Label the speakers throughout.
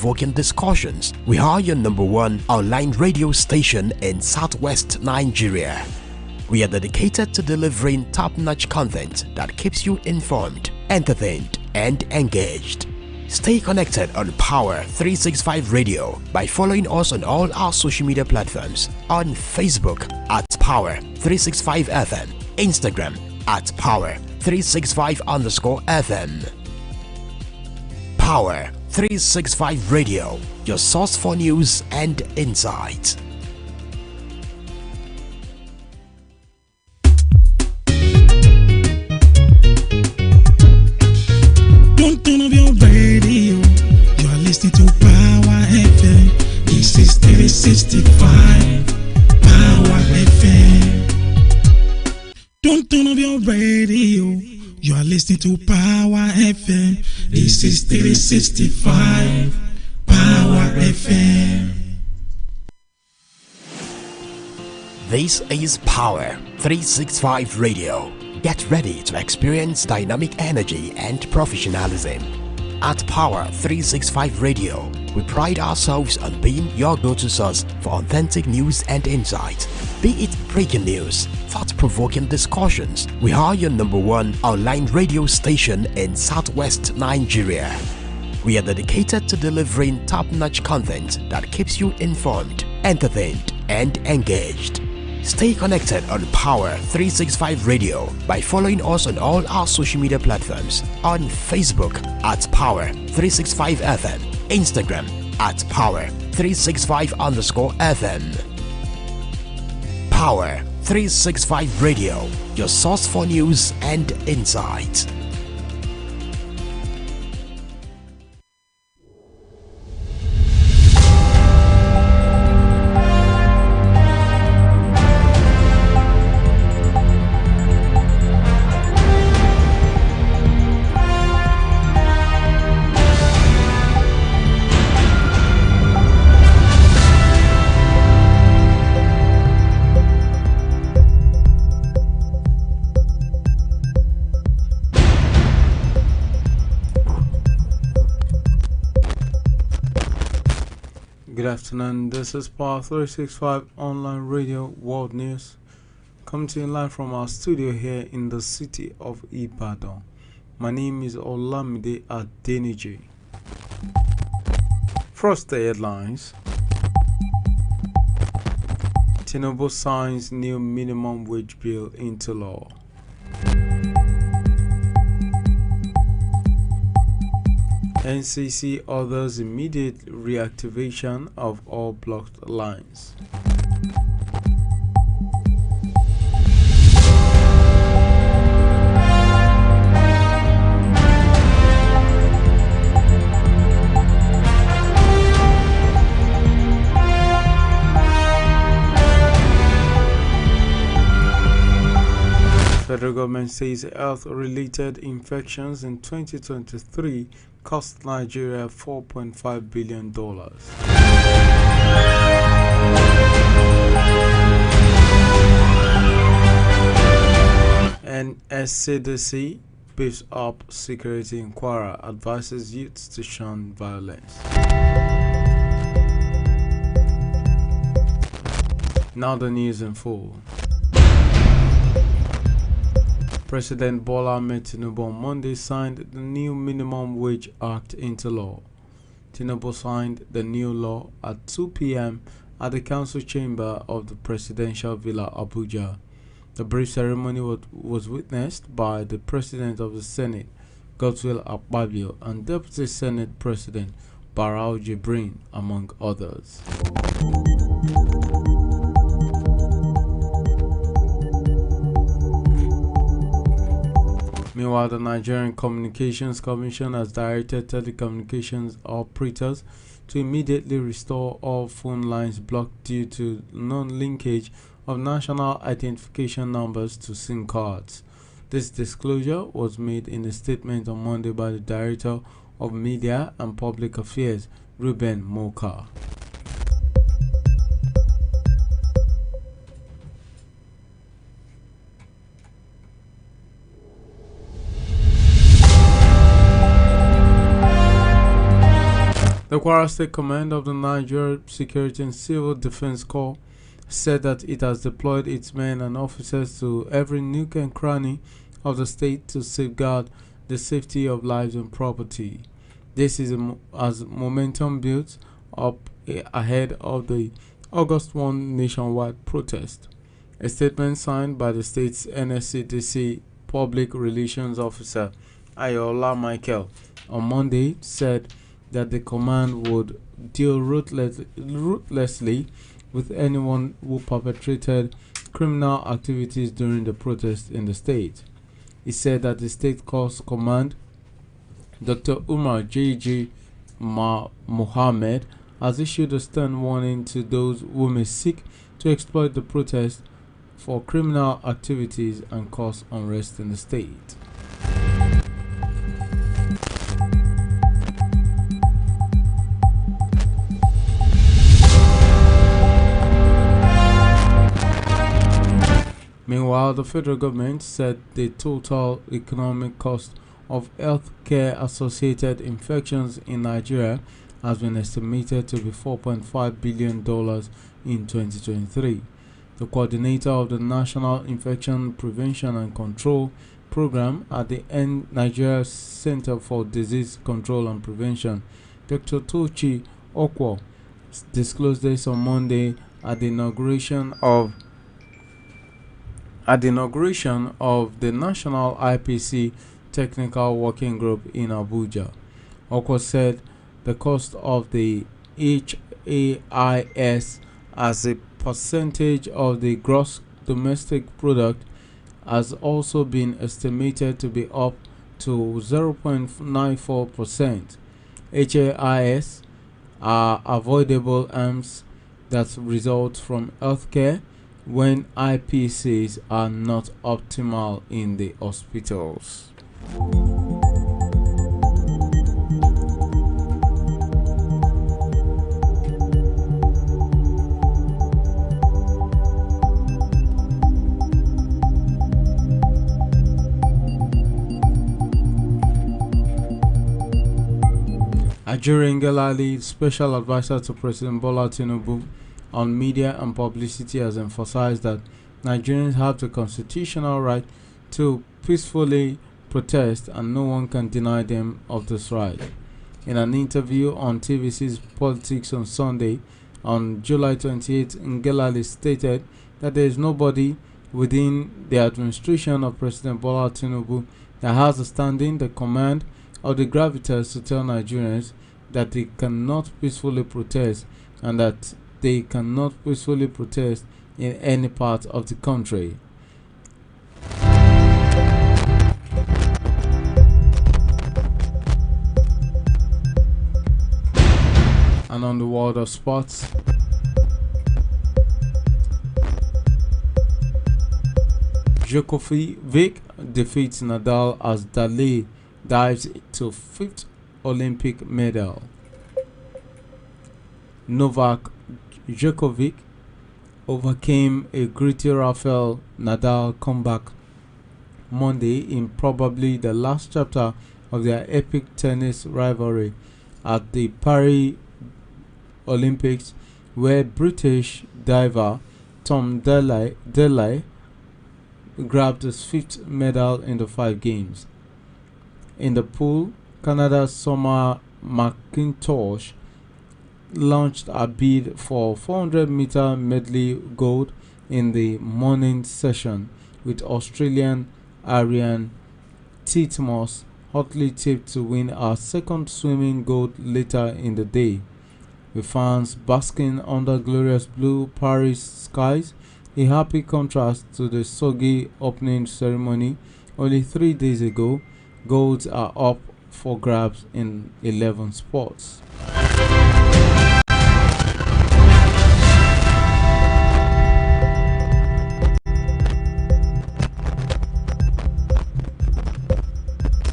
Speaker 1: thought-provoking discussions. We are your #1 online radio station in Southwest Nigeria. We are dedicated to delivering top-notch content that keeps you informed, entertained, and engaged. Stay connected on Power365 Radio by following us on all our social media platforms, on Facebook at Power365FM, Instagram at Power365_FM. Power365 Radio, your source for news and insight.
Speaker 2: Don't turn off your radio. You are listening to Power FM. This is 365 Power FM. Don't turn off your radio. You are listening to Power FM. This is 365 Power FM.
Speaker 1: This is Power365 Radio. Get ready to experience dynamic energy and professionalism. At Power365 Radio, we pride ourselves on being your go-to source for authentic news and insight. Be it breaking news, thought-provoking discussions, we are your #1 online radio station in Southwest Nigeria. We are dedicated to delivering top-notch content that keeps you informed, entertained, and engaged. Stay connected on Power365 Radio by following us on all our social media platforms, on Facebook at Power365FM, Instagram at Power365_FM. Power365 Radio, your source for news and insight.
Speaker 3: Good afternoon, this is Power365 Online Radio World News, coming to you live from our studio here in the city of Ibadan. My name is Olamide Adeniji. First, the headlines. Tinubu signs new minimum wage bill into law. NCC orders immediate reactivation of all blocked lines. Federal government says health-related infections in 2023 cost Nigeria $4.5 billion. And SCDC beefs up security inquiry, advises youths to shun violence. Now the news in full. President Bola Ahmed Tinubu on Monday signed the new Minimum Wage Act into law. Tinubu signed the new law at 2 p.m. at the Council Chamber of the Presidential Villa, Abuja. The brief ceremony was witnessed by the President of the Senate, Godswill Akpabio, and Deputy Senate President Barau Jibrin, among others. Meanwhile, the Nigerian Communications Commission has directed telecommunications operators to immediately restore all phone lines blocked due to non-linkage of national identification numbers to SIM cards. This disclosure was made in a statement on Monday by the Director of Media and Public Affairs, Ruben Moka. The Kwara State Command of the Nigeria Security and Civil Defense Corps said that it has deployed its men and officers to every nook and cranny of the state to safeguard the safety of lives and property. This is as momentum builds up ahead of the August 1 nationwide protest. A statement signed by the state's NSCDC Public Relations Officer Ayola Michael on Monday said that the command would deal ruthlessly with anyone who perpetrated criminal activities during the protest in the state. He said that the State Corps Command, Dr. Umar J.J. Mohammed, has issued a stern warning to those who may seek to exploit the protest for criminal activities and cause unrest in the state. Meanwhile, the federal government said the total economic cost of healthcare-associated infections in Nigeria has been estimated to be $4.5 billion in 2023. The coordinator of the National Infection Prevention and Control Program at the Nigeria Center for Disease Control and Prevention, Dr. Tochi Okwo, disclosed this on Monday at the inauguration of the National IPC Technical Working Group in Abuja. Okwo said the cost of the HAIS as a percentage of the gross domestic product has also been estimated to be up to 0.94%. HAIS are avoidable harms that result from healthcare when IPCs are not optimal in the hospitals. Ajuri Ngelale, special advisor to President Bola Tinubu on media and publicity, has emphasized that Nigerians have the constitutional right to peacefully protest and no one can deny them of this right. In an interview on TVC's Politics on Sunday, on July 28, Ngelale stated that there is nobody within the administration of President Bola Tinubu that has the standing, the command, or the gravitas to tell Nigerians that they cannot peacefully protest and that they cannot peacefully protest in any part of the country. And on the world of sports, Djokovic defeats Nadal as Dali dives to fifth Olympic medal. Novak Djokovic overcame a gritty Rafael Nadal comeback Monday in probably the last chapter of their epic tennis rivalry at the Paris Olympics, where British diver Tom Daley grabbed his fifth medal in the 5 games. In the pool, Canada's Summer McIntosh launched a bid for 400-meter medley gold in the morning session, with Australian Ariane Titmus hotly tipped to win her second swimming gold later in the day. With fans basking under glorious blue Paris skies, a happy contrast to the soggy opening ceremony only 3 days ago, golds are up for grabs in 11 sports.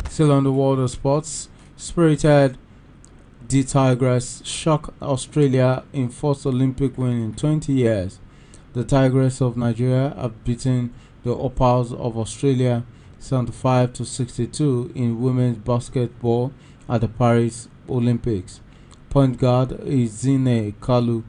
Speaker 3: Still on the world of sports, spirited the Tigress shock Australia in first Olympic win in 20 years. The Tigress of Nigeria have beaten the Opals of Australia 75-62 in women's basketball at the Paris Olympics. Point guard Izine Kalu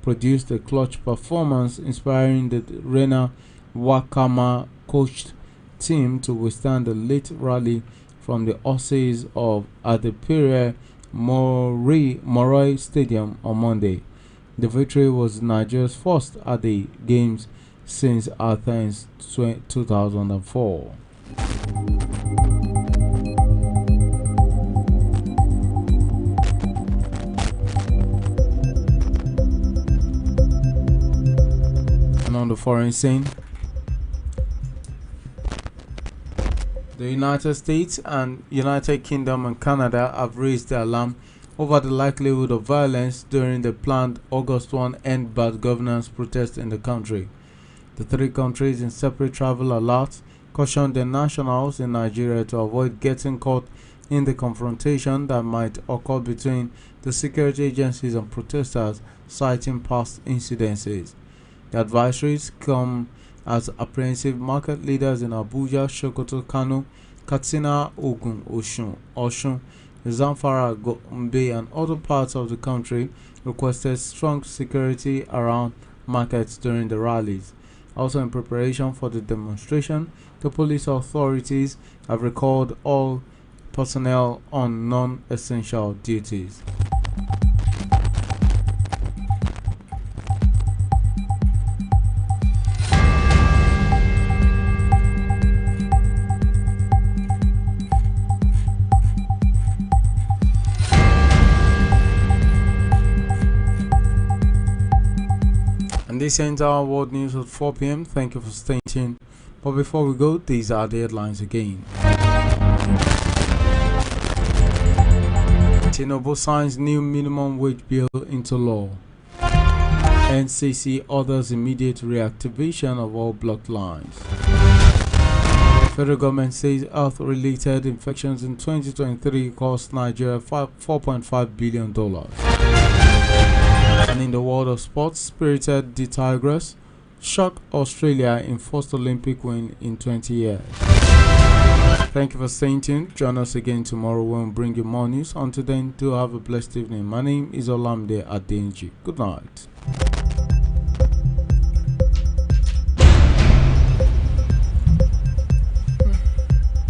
Speaker 3: produced a clutch performance, inspiring the Rena Wakama coached team to withstand the late rally from the Aussies of Adepire Moroi Stadium on Monday. The victory was Nigeria's first at the Games since Athens 2004. And on the foreign scene, the United States and United Kingdom and Canada have raised the alarm over the likelihood of violence during the planned August 1 End Bad Governance protest in the country. The three countries, in separate travel alerts, cautioned their nationals in Nigeria to avoid getting caught in the confrontation that might occur between the security agencies and protesters, citing past incidences. The advisories come as apprehensive market leaders in Abuja, Sokoto, Kano, Katsina, Ogun, Oshun, Zamfara, Gombe, and other parts of the country requested strong security around markets during the rallies. Also, in preparation for the demonstration, the police authorities have recalled all personnel on non-essential duties. And this ends our world news at 4 p.m. Thank you for staying tuned. But before we go, these are the headlines again. Tinubu signs new minimum wage bill into law. NCC orders immediate reactivation of all blocked lines. Federal government says health-related infections in 2023 cost Nigeria $4.5 billion. And in the world of sports, spirited the Tigers shock Australia in first Olympic win in 20 years. Thank you for staying tuned. Join us again tomorrow when we bring you more news. Until then, do have a blessed evening. My name is Olamide Adenji. Good night.